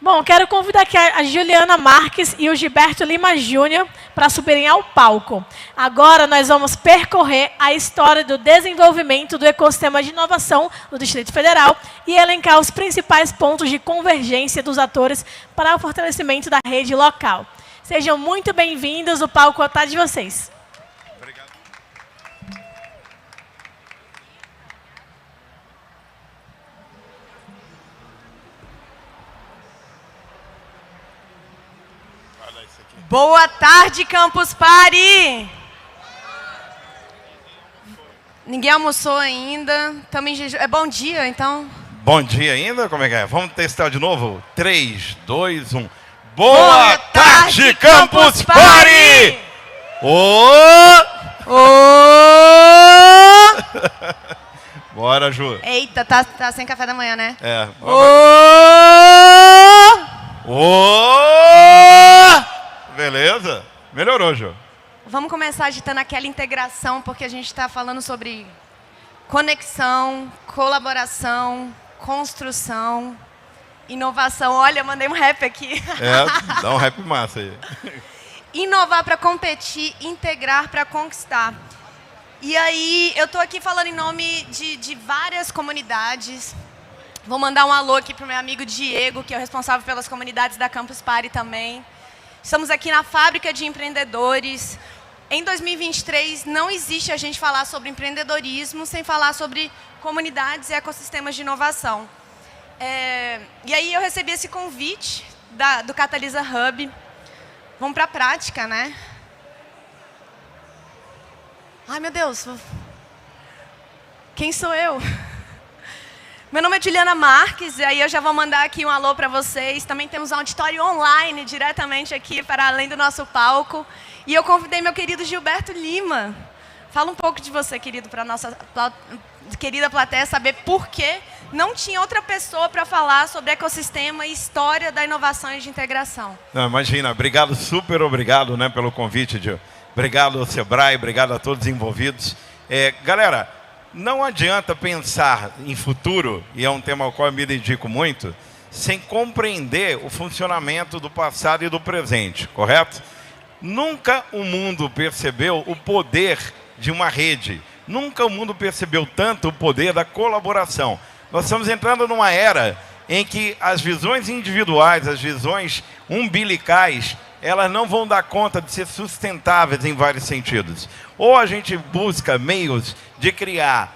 Bom, quero convidar aqui a Juliana Marques e o Gilberto Lima Júnior para subirem ao palco. Agora nós vamos percorrer a história do desenvolvimento do ecossistema de inovação do Distrito Federal e elencar os principais pontos de convergência dos atores para o fortalecimento da rede local. Sejam muito bem-vindos, o palco está de vocês. Obrigado. Boa tarde, Campus Party! Ninguém almoçou ainda. Estamos em jejum. É bom dia, então? Bom dia ainda? Como é que é? Vamos testar de novo? 3, 2, 1. Boa tarde, Campus Party! Bora, Ju. Eita, tá sem café da manhã, né? É. Beleza. Melhorou, Ju. Vamos começar agitando aquela integração, porque a gente está falando sobre conexão, colaboração, construção, inovação. Olha, mandei um rap aqui. É, dá um rap massa aí. Inovar para competir, integrar para conquistar. E aí, eu estou aqui falando em nome de várias comunidades. Vou mandar um alô aqui para o meu amigo Diego, que é o responsável pelas comunidades da Campus Party também. Estamos aqui na Fábrica de Empreendedores. Em 2023, não existe a gente falar sobre empreendedorismo sem falar sobre comunidades e ecossistemas de inovação. E aí eu recebi esse convite do Catalisa Hub. Vamos para a prática, né? Ai, meu Deus. Quem sou eu? Meu nome é Juliana Marques, e aí eu já vou mandar aqui um alô para vocês. Também temos um auditório online, diretamente aqui, para além do nosso palco. E eu convidei meu querido Gilberto Lima. Fala um pouco de você, querido, para a nossa querida plateia saber por que não tinha outra pessoa para falar sobre ecossistema e história da inovação e de integração. Não, imagina, obrigado, super obrigado, né, pelo convite, Gil. Obrigado ao Sebrae, obrigado a todos os envolvidos. Galera, não adianta pensar em futuro, e é um tema ao qual eu me dedico muito, sem compreender o funcionamento do passado e do presente, correto? Nunca o mundo percebeu o poder de uma rede. Nunca o mundo percebeu tanto o poder da colaboração. Nós estamos entrando numa era em que as visões individuais, as visões umbilicais, elas não vão dar conta de ser sustentáveis em vários sentidos. Ou a gente busca meios de criar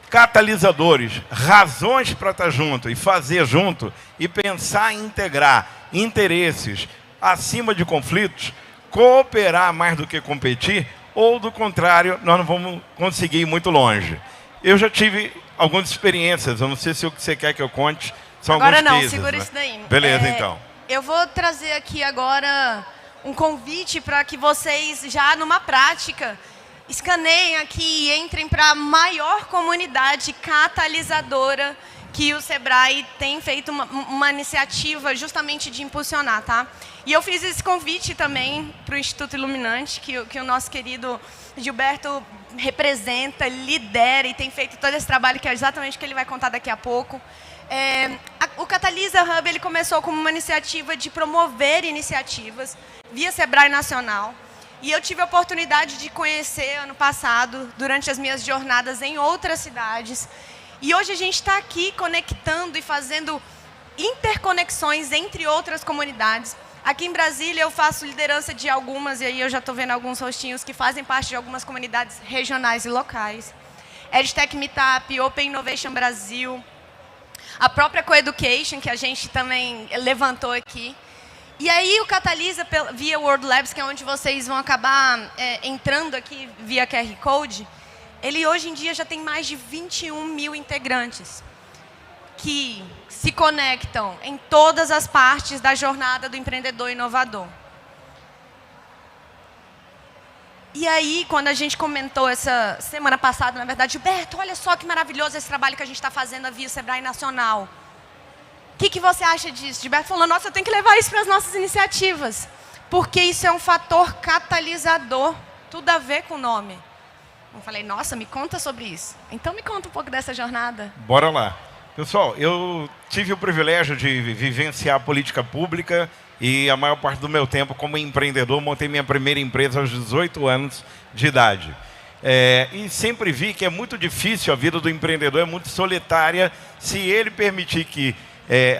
catalisadores, razões para estar junto e fazer junto e pensar em integrar interesses acima de conflitos, cooperar mais do que competir, ou do contrário, nós não vamos conseguir ir muito longe. Eu já tive algumas experiências, eu não sei se o que você quer que eu conte são agora alguns não, cases, segura né? isso daí. Beleza, então. Eu vou trazer aqui agora um convite para que vocês, já numa prática, escaneiem aqui e entrem para a maior comunidade catalisadora que o Sebrae tem feito uma iniciativa justamente de impulsionar, tá? E eu fiz esse convite também para o Instituto Iluminante, que o nosso querido Gilberto representa, lidera e tem feito todo esse trabalho, que é exatamente o que ele vai contar daqui a pouco. O Catalisa Hub ele começou como uma iniciativa de promover iniciativas via Sebrae Nacional. E eu tive a oportunidade de conhecer ano passado, durante as minhas jornadas em outras cidades. E hoje a gente está aqui conectando e fazendo interconexões entre outras comunidades. Aqui em Brasília eu faço liderança de algumas, e aí eu já estou vendo alguns rostinhos que fazem parte de algumas comunidades regionais e locais. EdTech Meetup, Open Innovation Brasil, a própria Coeducation, que a gente também levantou aqui. E aí o Catalisa, via World Labs, que é onde vocês vão acabar entrando aqui via QR Code, ele hoje em dia já tem mais de 21 mil integrantes que se conectam em todas as partes da jornada do empreendedor inovador. E aí, quando a gente comentou essa semana passada, na verdade, Gilberto, olha só que maravilhoso esse trabalho que a gente está fazendo via Sebrae Nacional. O que você acha disso? Gilberto falou, nossa, eu tenho que levar isso para as nossas iniciativas, porque isso é um fator catalisador, tudo a ver com o nome. Eu falei, nossa, me conta sobre isso. Então me conta um pouco dessa jornada. Bora lá. Pessoal, eu tive o privilégio de vivenciar a política pública e a maior parte do meu tempo como empreendedor, montei minha primeira empresa aos 18 anos de idade. E sempre vi que é muito difícil, a vida do empreendedor é muito solitária. Se ele permitir que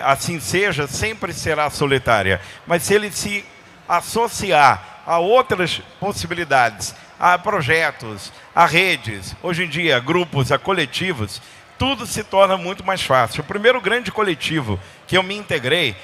assim seja, sempre será solitária. Mas se ele se associar a outras possibilidades, a projetos, a redes, hoje em dia, a grupos, a coletivos, tudo se torna muito mais fácil. O primeiro grande coletivo que eu me integrei,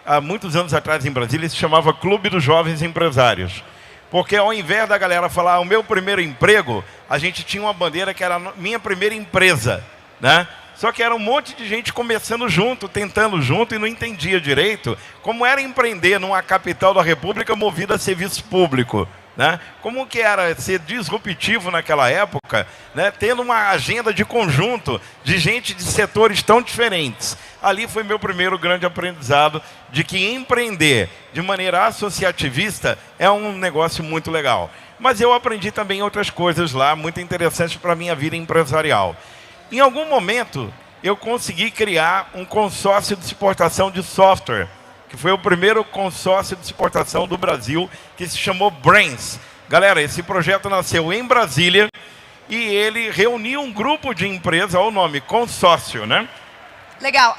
há muitos anos atrás em Brasília, se chamava Clube dos Jovens Empresários. Porque ao invés da galera falar o meu primeiro emprego, a gente tinha uma bandeira que era a minha primeira empresa, né? Só que era um monte de gente começando junto, tentando junto e não entendia direito como era empreender numa capital da República movida a serviço público, né? Como que era ser disruptivo naquela época, né? Tendo uma agenda de conjunto de gente de setores tão diferentes. Ali foi meu primeiro grande aprendizado de que empreender de maneira associativista é um negócio muito legal. Mas eu aprendi também outras coisas lá, muito interessantes para a minha vida empresarial. Em algum momento, eu consegui criar um consórcio de exportação de software, que foi o primeiro consórcio de exportação do Brasil, que se chamou Brains. Galera, esse projeto nasceu em Brasília e ele reuniu um grupo de empresas, olha o nome, consórcio, né? Legal.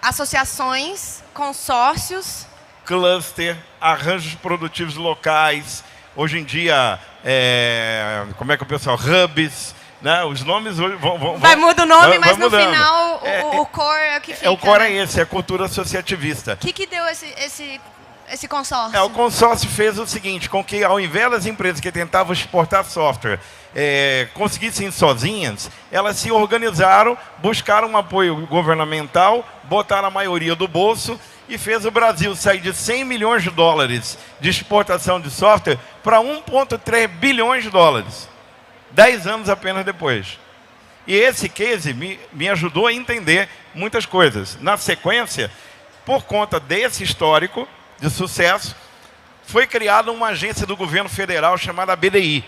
Associações, consórcios. Cluster, arranjos produtivos locais, hoje em dia, como é que o pessoal, hubs, né? Os nomes vão vai mudar o nome, mas no mudando. final o core é o que fica. O core né? é esse, é a cultura associativista. O que deu esse consórcio? O consórcio fez o seguinte, com que ao invés das empresas que tentavam exportar software conseguissem sozinhas, elas se organizaram, buscaram um apoio governamental, botaram a maioria do bolso e fez o Brasil sair de 100 milhões de dólares de exportação de software para 1,3 bilhões de dólares. 10 anos apenas depois. E esse case me ajudou a entender muitas coisas. Na sequência, por conta desse histórico de sucesso, foi criada uma agência do governo federal chamada BDI,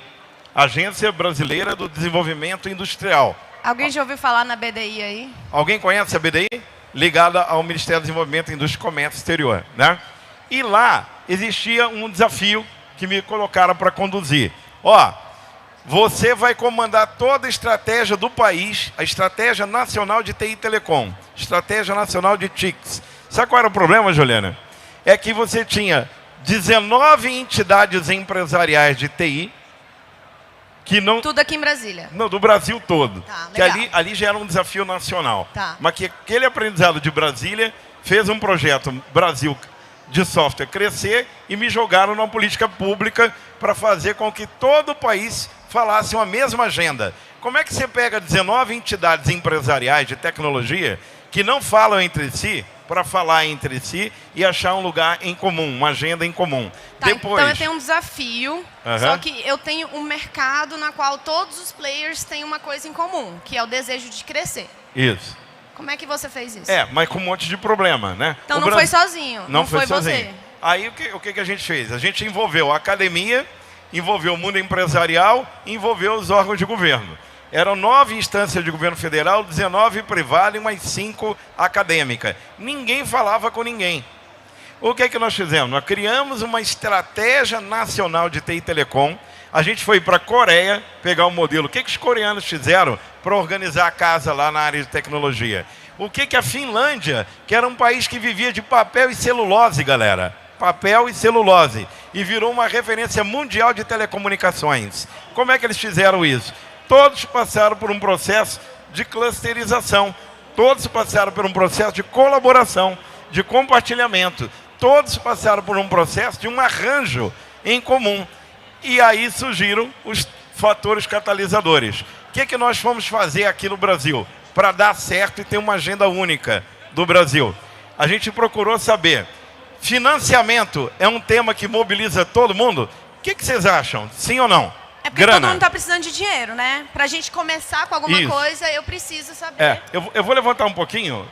Agência Brasileira do Desenvolvimento Industrial. Alguém já ouviu falar na BDI aí? Alguém conhece a BDI? Ligada ao Ministério do Desenvolvimento, Indústria e Comércio Exterior, né? E lá existia um desafio que me colocaram para conduzir. Você vai comandar toda a estratégia do país, a estratégia nacional de TI e Telecom, estratégia nacional de TICs. Sabe qual era o problema, Juliana? É que você tinha 19 entidades empresariais de TI, que não... Tudo aqui em Brasília? Não, do Brasil todo. Tá, que ali já era um desafio nacional. Tá. Mas que aquele aprendizado de Brasília fez um projeto Brasil de software crescer e me jogaram numa política pública para fazer com que todo o país falasse uma mesma agenda. Como é que você pega 19 entidades empresariais de tecnologia que não falam entre si para falar entre si e achar um lugar em comum, uma agenda em comum? Tá, Depois... Então eu tenho um desafio, só que eu tenho um mercado na qual todos os players têm uma coisa em comum, que é o desejo de crescer. Isso. Como é que você fez isso? Mas com um monte de problema, né? Então não foi sozinho, não foi sozinho. você. Aí o que a gente fez? A gente envolveu a academia, envolveu o mundo empresarial, envolveu os órgãos de governo. Eram 9 instâncias de governo federal, 19 privadas e mais 5 acadêmicas. Ninguém falava com ninguém. O que é que nós fizemos? Nós criamos uma estratégia nacional de TI e Telecom. A gente foi para a Coreia pegar o modelo. O que os coreanos fizeram para organizar a casa lá na área de tecnologia? O que a Finlândia, que era um país que vivia de papel e celulose, galera. Papel e celulose. E virou uma referência mundial de telecomunicações. Como é que eles fizeram isso? Todos passaram por um processo de clusterização. Todos passaram por um processo de colaboração, de compartilhamento. Todos passaram por um processo de um arranjo em comum. E aí surgiram os fatores catalisadores. O que nós fomos fazer aqui no Brasil para dar certo e ter uma agenda única do Brasil? A gente procurou saber, financiamento é um tema que mobiliza todo mundo? O que vocês acham? Sim ou não? É porque todo mundo está precisando de dinheiro, né? Para a gente começar com alguma coisa, eu preciso saber. Eu vou levantar um pouquinho,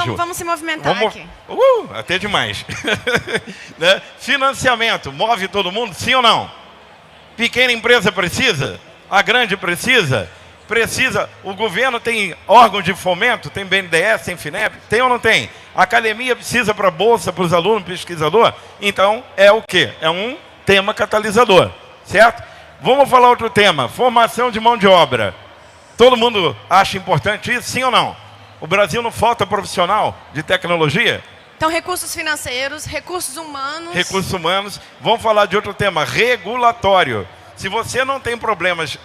Ju. Vamos se movimentar aqui. Até demais. Né? Financiamento, move todo mundo, sim ou não? Pequena empresa precisa? A grande precisa? Precisa, o governo tem órgão de fomento, tem BNDES, tem FINEP, tem ou não tem? A academia precisa para bolsa, para os alunos, pesquisador? Então, é o quê? É um tema catalisador, certo? Vamos falar outro tema, formação de mão de obra. Todo mundo acha importante isso, sim ou não? O Brasil não falta profissional de tecnologia? Então, recursos financeiros, recursos humanos. Recursos humanos. Vamos falar de outro tema, regulatório. Se você não tem problemas,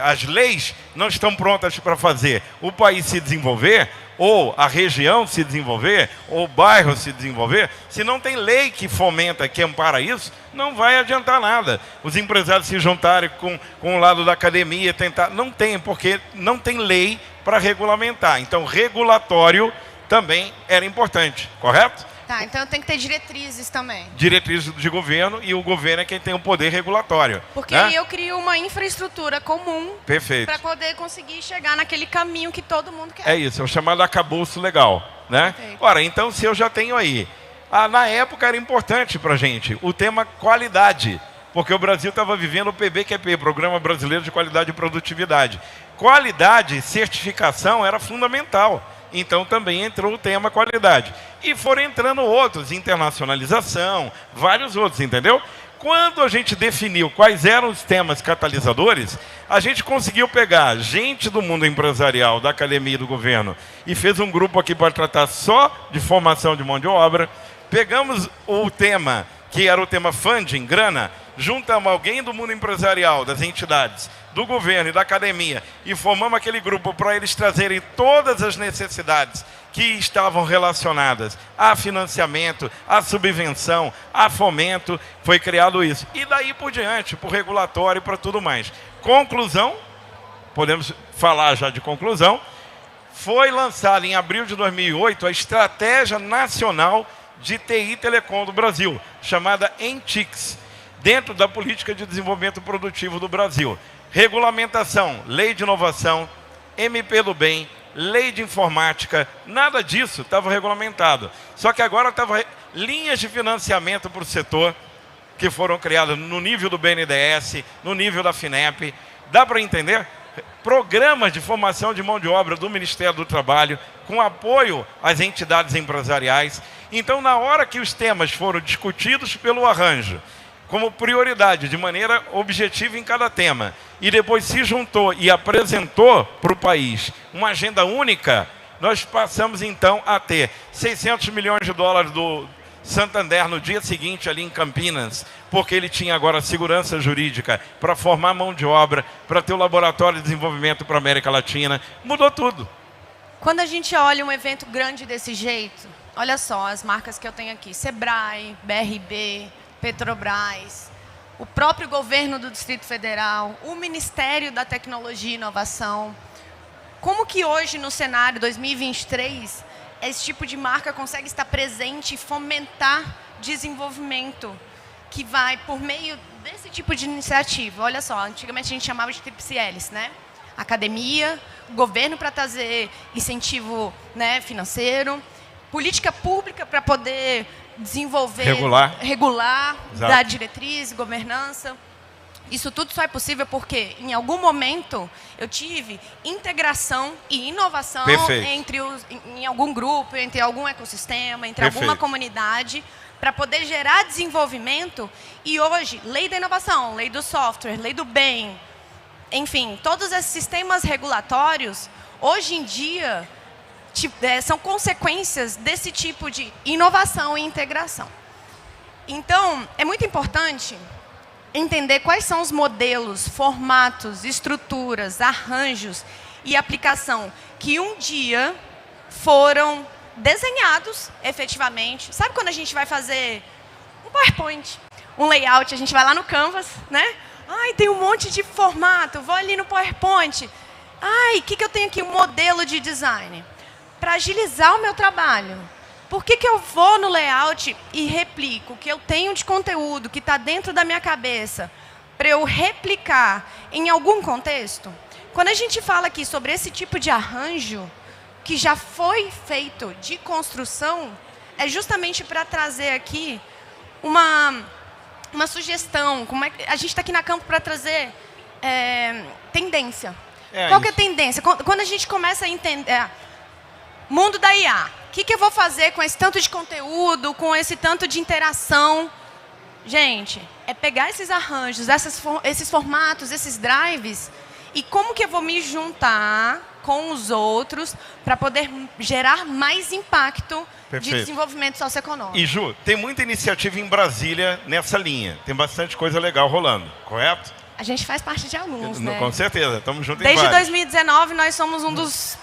as leis não estão prontas para fazer o país se desenvolver, ou a região se desenvolver, ou o bairro se desenvolver, se não tem lei que fomenta, que ampara isso, não vai adiantar nada. Os empresários se juntarem com o lado da academia, tentar... Não tem, porque não tem lei para regulamentar. Então, regulatório também era importante, correto? Tá, então tem que ter diretrizes também. Diretrizes de governo, e o governo é quem tem o poder regulatório. Porque né? aí eu crio uma infraestrutura comum para poder conseguir chegar naquele caminho que todo mundo quer. É isso, é o chamado arcabouço legal. Né? Ora, então se eu já tenho aí... na época era importante para a gente o tema qualidade, porque o Brasil estava vivendo o PBQP, Programa Brasileiro de Qualidade e Produtividade. Qualidade, certificação era fundamental. Então também entrou o tema qualidade. E foram entrando outros, internacionalização, vários outros, entendeu? Quando a gente definiu quais eram os temas catalisadores, a gente conseguiu pegar gente do mundo empresarial, da academia e do governo, e fez um grupo aqui para tratar só de formação de mão de obra. Pegamos o tema, que era o tema funding, grana, juntamos alguém do mundo empresarial, das entidades, do governo e da academia, e formamos aquele grupo para eles trazerem todas as necessidades que estavam relacionadas a financiamento, a subvenção, a fomento. Foi criado isso. E daí por diante, para o regulatório e para tudo mais. Conclusão, podemos falar já de conclusão, foi lançada em abril de 2008 a Estratégia Nacional de TI e Telecom do Brasil, chamada ENTICS, dentro da Política de Desenvolvimento Produtivo do Brasil. Regulamentação, Lei de Inovação, MP do Bem, Lei de Informática, nada disso estava regulamentado. Só que agora estavam linhas de financiamento para o setor, que foram criadas no nível do BNDES, no nível da FINEP. Dá para entender? Programas de formação de mão de obra do Ministério do Trabalho, com apoio às entidades empresariais. Então, na hora que os temas foram discutidos pelo arranjo, como prioridade, de maneira objetiva em cada tema, e depois se juntou e apresentou para o país uma agenda única, nós passamos então a ter 600 milhões de dólares do Santander no dia seguinte ali em Campinas, porque ele tinha agora segurança jurídica para formar mão de obra, para ter o laboratório de desenvolvimento para a América Latina. Mudou tudo. Quando a gente olha um evento grande desse jeito, olha só as marcas que eu tenho aqui: Sebrae, BRB, Petrobras, o próprio governo do Distrito Federal, o Ministério da Tecnologia e Inovação. Como que hoje, no cenário 2023, esse tipo de marca consegue estar presente e fomentar desenvolvimento que vai por meio desse tipo de iniciativa? Olha só, antigamente a gente chamava de tríplice hélice, né? Academia, governo para trazer incentivo, né, financeiro, política pública para poder desenvolver, regular dar diretriz, governança. Isso tudo só é possível porque, em algum momento, eu tive integração e inovação em algum grupo, entre algum ecossistema, entre alguma comunidade, para poder gerar desenvolvimento. E hoje, lei da inovação, lei do software, lei do bem, enfim, todos esses sistemas regulatórios, hoje em dia, são consequências desse tipo de inovação e integração. Então, é muito importante entender quais são os modelos, formatos, estruturas, arranjos e aplicação que um dia foram desenhados efetivamente. Sabe quando a gente vai fazer um PowerPoint, um layout, a gente vai lá no Canvas, né? Ai, tem um monte de formato, vou ali no PowerPoint. Ai, o que eu tenho aqui? Um modelo de design. Para agilizar o meu trabalho. Por que eu vou no layout e replico o que eu tenho de conteúdo, que está dentro da minha cabeça, para eu replicar em algum contexto? Quando a gente fala aqui sobre esse tipo de arranjo, que já foi feito de construção, é justamente para trazer aqui uma sugestão. Como é que a gente está aqui na Campo para trazer tendência. Qual que é a tendência? Quando a gente começa a entender... mundo da IA. O que eu vou fazer com esse tanto de conteúdo, com esse tanto de interação? Gente, é pegar esses arranjos, esses formatos, esses drives, e como que eu vou me juntar com os outros para poder gerar mais impacto de desenvolvimento socioeconômico. E Ju, tem muita iniciativa em Brasília nessa linha. Tem bastante coisa legal rolando, correto? A gente faz parte de alguns, né? Com certeza, estamos juntos em Desde vários. 2019, nós somos um dos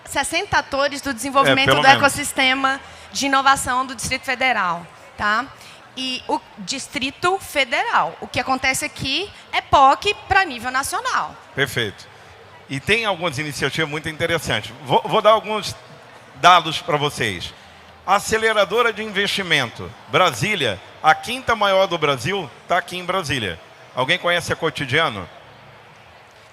60 atores do desenvolvimento do ecossistema de inovação do Distrito Federal, tá? E o Distrito Federal. O que acontece aqui é POC para nível nacional. Perfeito. E tem algumas iniciativas muito interessantes. Vou dar alguns dados para vocês. A aceleradora de investimento, Brasília, a 5ª maior do Brasil, está aqui em Brasília. Alguém conhece a Cotidiano?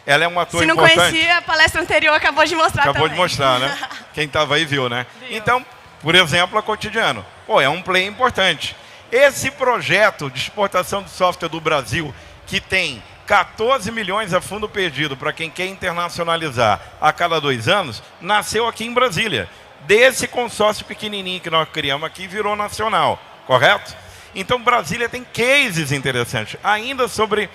Ela é um ator importante. Se não conhecia, a palestra anterior acabou de mostrar Acabou também. de mostrar, né? Quem estava aí viu, né? Viu. Então, por exemplo, a Cotidiano. É um play importante. Esse projeto de exportação de software do Brasil, que tem 14 milhões a fundo perdido para quem quer internacionalizar a cada 2 anos, nasceu aqui em Brasília. Desse consórcio pequenininho que nós criamos aqui, virou nacional, correto? Então, Brasília tem cases interessantes. Ainda sobre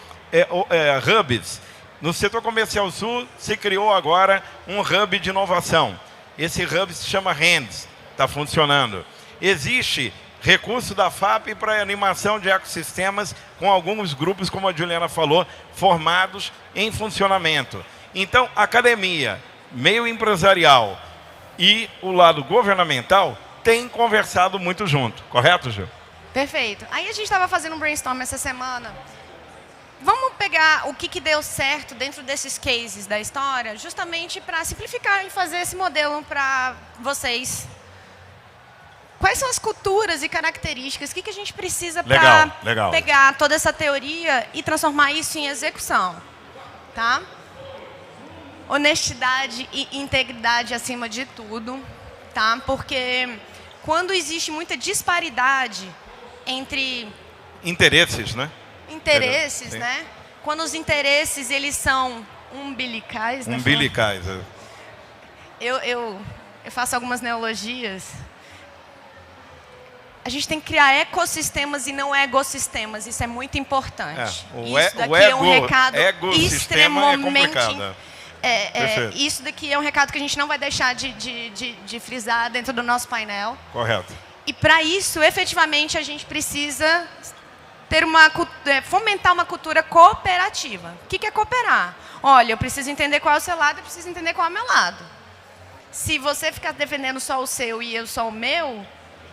hubs. No setor comercial sul, se criou agora um hub de inovação. Esse hub se chama RANDS, está funcionando. Existe recurso da FAP para animação de ecossistemas com alguns grupos, como a Juliana falou, formados em funcionamento. Então, academia, meio empresarial e o lado governamental têm conversado muito junto. Correto, Gil? Perfeito. Aí a gente estava fazendo um brainstorm essa semana. Vamos pegar o que deu certo dentro desses cases da história, justamente para simplificar e fazer esse modelo para vocês. Quais são as culturas e características? O que a gente precisa para pegar toda essa teoria e transformar isso em execução? Tá? Honestidade e integridade acima de tudo. Tá? Porque quando existe muita disparidade entre... interesses, né? Interesses, né? Quando os interesses, eles são umbilicais, né? Umbilicais. Eu faço algumas neologias. A gente tem que criar ecossistemas e não egossistemas. Isso é muito importante. Isso daqui é um recado extremamente... isso daqui é um recado que a gente não vai deixar de frisar dentro do nosso painel. Correto. E para isso, efetivamente, a gente precisa fomentar uma cultura cooperativa. O que é cooperar? Olha, eu preciso entender qual é o seu lado, eu preciso entender qual é o meu lado. Se você ficar defendendo só o seu e eu só o meu,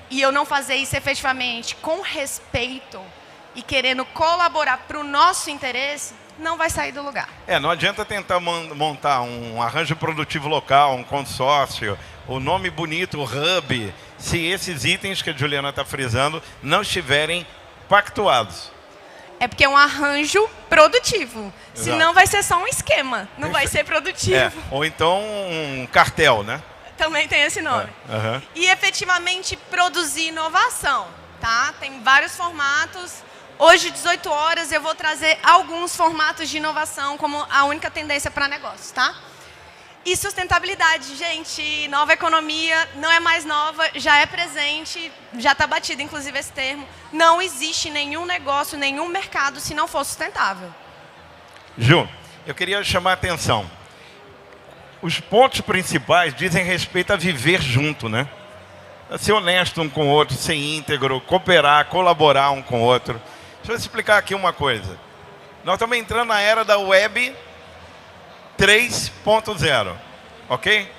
e eu não fazer isso efetivamente com respeito e querendo colaborar para o nosso interesse, não vai sair do lugar. Não adianta tentar montar um arranjo produtivo local, um consórcio, o nome bonito, o hub, se esses itens que a Juliana está frisando não estiverem pactuados. É porque é um arranjo produtivo. Exato. Senão vai ser só um esquema, não vai ser produtivo. Ou então um cartel, né? Também tem esse nome. E efetivamente produzir inovação, tá? Tem vários formatos. Hoje, 18 horas, eu vou trazer alguns formatos de inovação como a única tendência para negócios, tá? E sustentabilidade, gente, nova economia não é mais nova, já é presente, já está batido, inclusive, esse termo. Não existe nenhum negócio, nenhum mercado se não for sustentável. Ju, eu queria chamar a atenção. Os pontos principais dizem respeito a viver junto, né? A ser honesto um com o outro, ser íntegro, cooperar, colaborar um com o outro. Deixa eu explicar aqui uma coisa. Nós estamos entrando na era da Web 3.0, ok?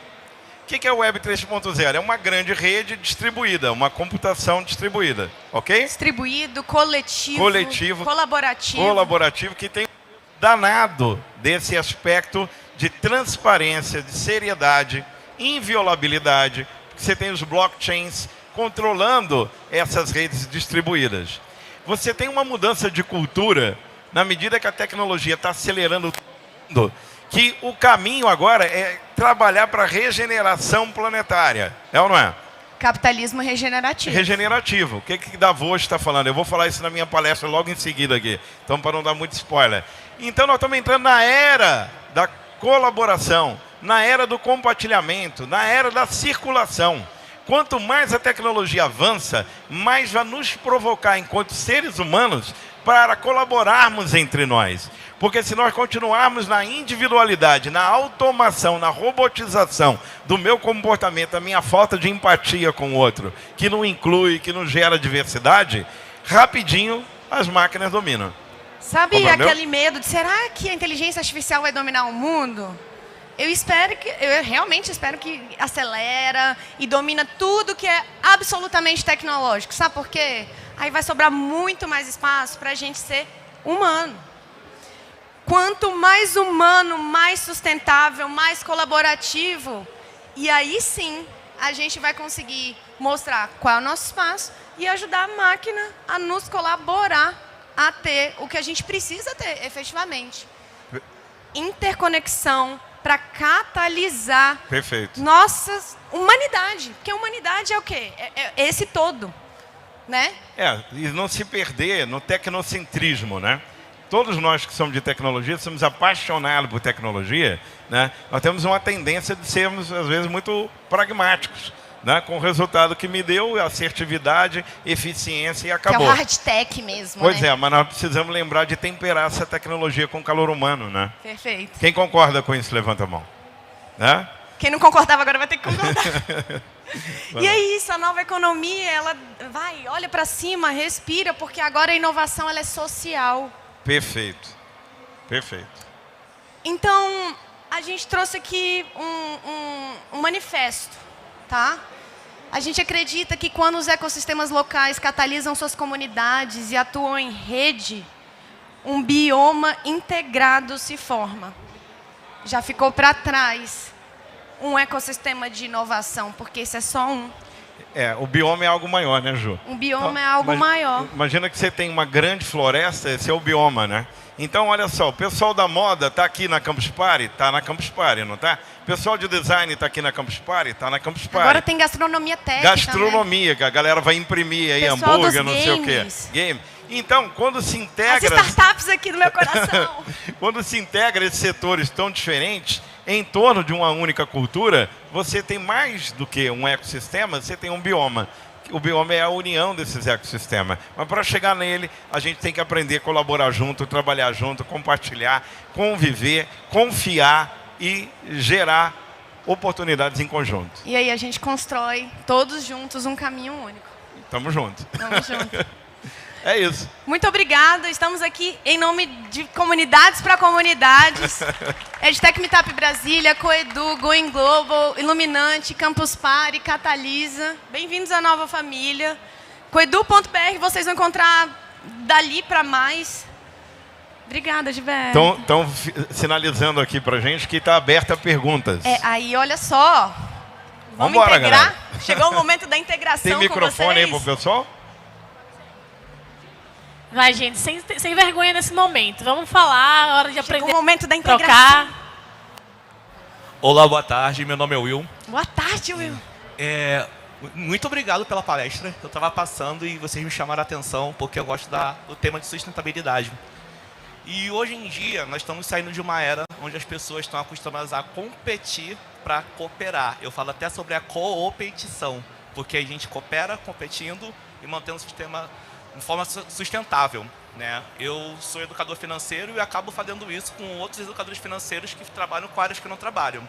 O que é a Web 3.0? É uma grande rede distribuída, uma computação distribuída, ok? Distribuído, coletivo, colaborativo, que tem danado desse aspecto de transparência, de seriedade, inviolabilidade, porque você tem os blockchains controlando essas redes distribuídas. Você tem uma mudança de cultura na medida que a tecnologia está acelerando tudo, que o caminho agora é trabalhar para a regeneração planetária. É ou não é? Capitalismo regenerativo. Regenerativo. O que Davos está falando? Eu vou falar isso na minha palestra logo em seguida aqui. Então, para não dar muito spoiler. Então, nós estamos entrando na era da colaboração, na era do compartilhamento, na era da circulação. Quanto mais a tecnologia avança, mais vai nos provocar, enquanto seres humanos, para colaborarmos entre nós. Porque se nós continuarmos na individualidade, na automação, na robotização do meu comportamento, da minha falta de empatia com o outro, que não inclui, que não gera diversidade, rapidinho as máquinas dominam. Sabe Compreendeu? aquele medo de será que a inteligência artificial vai dominar o mundo? Eu realmente espero que acelera e domina tudo que é absolutamente tecnológico. Sabe por quê? Aí vai sobrar muito mais espaço para a gente ser humano. Quanto mais humano, mais sustentável, mais colaborativo, e aí sim a gente vai conseguir mostrar qual é o nosso espaço e ajudar a máquina a nos colaborar a ter o que a gente precisa ter, efetivamente. Interconexão para catalisar nossa humanidade. Porque a humanidade é o quê? É esse todo, né? E não se perder no tecnocentrismo, né? Todos nós que somos de tecnologia, somos apaixonados por tecnologia, né? Nós temos uma tendência de sermos, às vezes, muito pragmáticos, né? Com o resultado que me deu, assertividade, eficiência e acabou. Que é o hard tech mesmo, Pois né? mas nós precisamos lembrar de temperar essa tecnologia com calor humano, né? Perfeito. Quem concorda com isso, levanta a mão. Né? Quem não concordava agora vai ter que concordar. E é isso, a nova economia, ela vai, olha para cima, respira, porque agora a inovação ela é social. Perfeito. Perfeito. Então, a gente trouxe aqui um manifesto, tá? A gente acredita que quando os ecossistemas locais catalisam suas comunidades e atuam em rede, um bioma integrado se forma. Já ficou para trás um ecossistema de inovação, porque esse é só um. O bioma é algo maior, né, Ju? Um bioma é algo maior. Imagina que você tem uma grande floresta, esse é o bioma, né? Então, olha só, o pessoal da moda está aqui na Campus Party? Está na Campus Party, não está? O pessoal de design está aqui na Campus Party? Está na Campus Party. Agora tem gastronomia técnica, gastronomia, né? Que a galera vai imprimir aí pessoal hambúrguer, dos não sei o quê. Game. Então, quando se integra... As startups aqui do meu coração. Quando se integra esses setores tão diferentes em torno de uma única cultura, você tem mais do que um ecossistema, você tem um bioma. O bioma é a união desses ecossistemas. Mas para chegar nele, a gente tem que aprender a colaborar junto, trabalhar junto, compartilhar, conviver, confiar e gerar oportunidades em conjunto. E aí a gente constrói todos juntos um caminho único. Tamo junto. Tamo junto. É isso. Muito obrigada. Estamos aqui em nome de Comunidades para Comunidades. EdTech Meetup Brasília, Coedu, Going Global, Iluminante, Campus Party, Catalisa. Bem-vindos à nova família. Coedu.br vocês vão encontrar dali para mais. Obrigada, Gilberto. Estão sinalizando aqui pra gente que está aberta a perguntas. Aí, olha só. Vamos embora, integrar? galera. Chegou o momento da integração Tem microfone aí com pro vocês. pessoal? Vai, gente, sem vergonha nesse momento. Vamos falar, hora de aprender. Chegou o momento da integração. Trocar. Olá, boa tarde. Meu nome é Will. Boa tarde, Will. Muito obrigado pela palestra. Eu estava passando e vocês me chamaram a atenção porque eu gosto do tema de sustentabilidade. E hoje em dia, nós estamos saindo de uma era onde as pessoas estão acostumadas a competir para cooperar. Eu falo até sobre a coopetição, porque a gente coopera competindo e mantendo o sistema de forma sustentável, né? Eu sou educador financeiro e acabo fazendo isso com outros educadores financeiros que trabalham com áreas que não trabalham.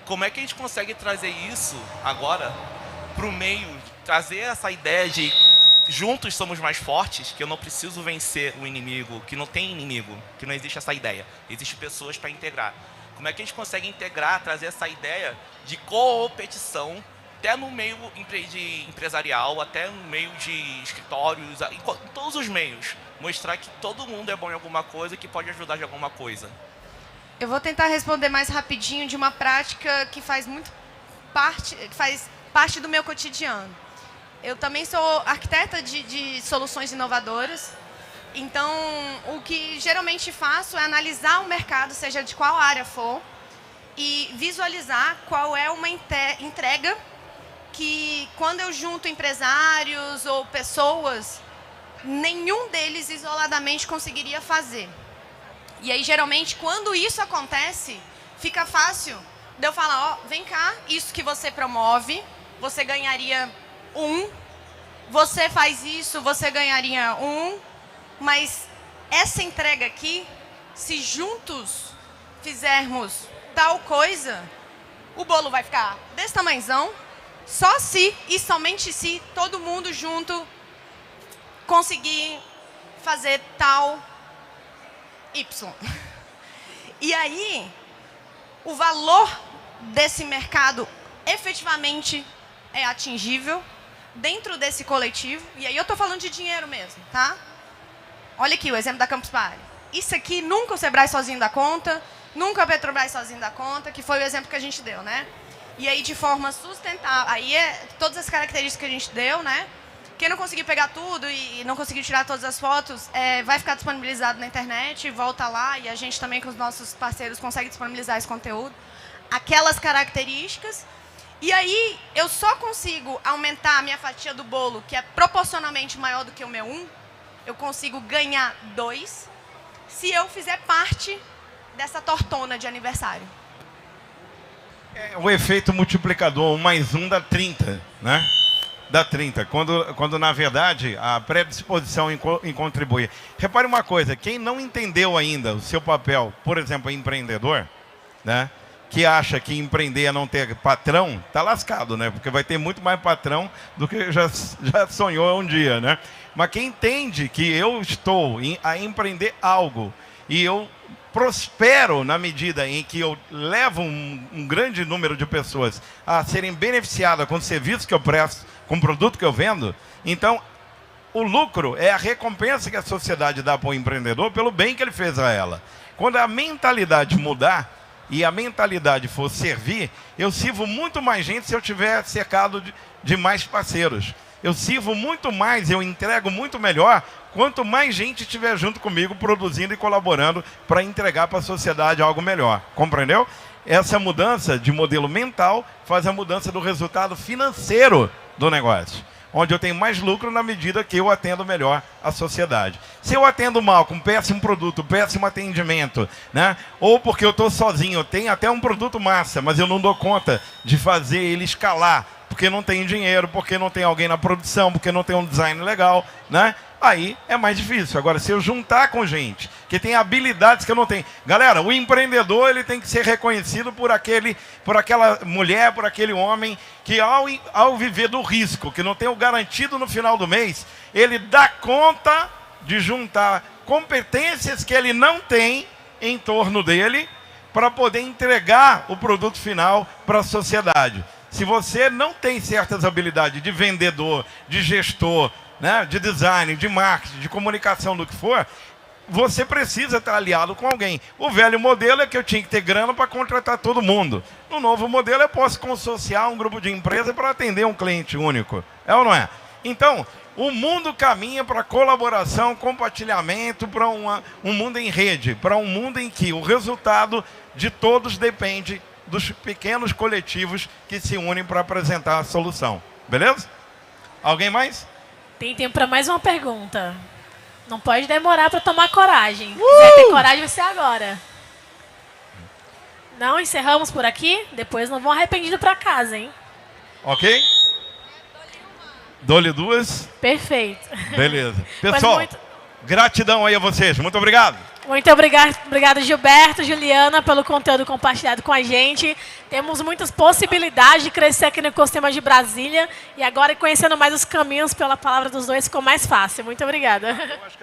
Como é que a gente consegue trazer isso agora para o meio, trazer essa ideia de juntos somos mais fortes, que eu não preciso vencer o inimigo, que não tem inimigo, que não existe essa ideia, existem pessoas para integrar. Como é que a gente consegue integrar, trazer essa ideia de competição até no meio de empresarial, até no meio de escritórios, em todos os meios. Mostrar que todo mundo é bom em alguma coisa, que pode ajudar de alguma coisa. Eu vou tentar responder mais rapidinho de uma prática que faz parte do meu cotidiano. Eu também sou arquiteta de soluções inovadoras. Então, o que geralmente faço é analisar o mercado, seja de qual área for, e visualizar qual é uma entrega que, quando eu junto empresários ou pessoas, nenhum deles isoladamente conseguiria fazer. E aí, geralmente, quando isso acontece, fica fácil de eu falar, ó, vem cá, isso que você promove, você ganharia 1. Você faz isso, você ganharia 1. Mas essa entrega aqui, se juntos fizermos tal coisa, o bolo vai ficar desse tamanhozão, só se e somente se todo mundo junto conseguir fazer tal Y. E aí, o valor desse mercado efetivamente é atingível dentro desse coletivo. E aí eu estou falando de dinheiro mesmo, tá? Olha aqui o exemplo da Campus Party. Isso aqui nunca o Sebrae sozinho dá conta, nunca a Petrobras sozinho dá conta, que foi o exemplo que a gente deu, né? E aí de forma sustentável, aí todas as características que a gente deu, né? Quem não conseguir pegar tudo e não conseguir tirar todas as fotos, vai ficar disponibilizado na internet, volta lá, e a gente também com os nossos parceiros consegue disponibilizar esse conteúdo. Aquelas características. E aí eu só consigo aumentar a minha fatia do bolo, que é proporcionalmente maior do que o meu 1, eu consigo ganhar 2, se eu fizer parte dessa tortona de aniversário. É o efeito multiplicador, 1 mais 1 dá 30, né? Dá 30, quando na verdade a predisposição em contribuir. Repare uma coisa, quem não entendeu ainda o seu papel, por exemplo, empreendedor, né? Que acha que empreender é não ter patrão, tá lascado, né? Porque vai ter muito mais patrão do que já sonhou um dia, né? Mas quem entende que eu estou a empreender algo e eu prospero na medida em que eu levo um grande número de pessoas a serem beneficiadas com o serviço que eu presto, com o produto que eu vendo, então o lucro é a recompensa que a sociedade dá para o empreendedor pelo bem que ele fez a ela. Quando a mentalidade mudar e a mentalidade for servir, eu sirvo muito mais gente se eu estiver cercado de mais parceiros. Eu sirvo muito mais, eu entrego muito melhor, quanto mais gente estiver junto comigo, produzindo e colaborando para entregar para a sociedade algo melhor. Compreendeu? Essa mudança de modelo mental faz a mudança do resultado financeiro do negócio, onde eu tenho mais lucro na medida que eu atendo melhor a sociedade. Se eu atendo mal, com péssimo produto, péssimo atendimento, né? Ou porque eu estou sozinho, eu tenho até um produto massa, mas eu não dou conta de fazer ele escalar, porque não tem dinheiro, porque não tem alguém na produção, porque não tem um design legal, né? Aí é mais difícil. Agora, se eu juntar com gente que tem habilidades que eu não tenho... Galera, o empreendedor ele tem que ser reconhecido por aquela mulher, por aquele homem que ao viver do risco, que não tem o garantido no final do mês, ele dá conta de juntar competências que ele não tem em torno dele para poder entregar o produto final para a sociedade. Se você não tem certas habilidades de vendedor, de gestor, né, de design, de marketing, de comunicação, do que for, você precisa estar aliado com alguém. O velho modelo é que eu tinha que ter grana para contratar todo mundo. No novo modelo eu posso consociar um grupo de empresa para atender um cliente único. É ou não é? Então, o mundo caminha para colaboração, compartilhamento, para um mundo em rede, para um mundo em que o resultado de todos depende dos pequenos coletivos que se unem para apresentar a solução. Beleza? Alguém mais? Tem tempo para mais uma pergunta. Não pode demorar para tomar coragem. Se quiser ter coragem, vai ser agora. Não, encerramos por aqui. Depois não vão arrependido para casa, hein? Ok? Dou-lhe 2. Perfeito. Beleza. Pessoal, gratidão aí a vocês. Muito obrigado. Muito obrigado, Gilberto, Juliana, pelo conteúdo compartilhado com a gente. Temos muitas possibilidades de crescer aqui no ecossistema de Brasília. E agora, conhecendo mais os caminhos pela palavra dos dois, ficou mais fácil. Muito obrigada.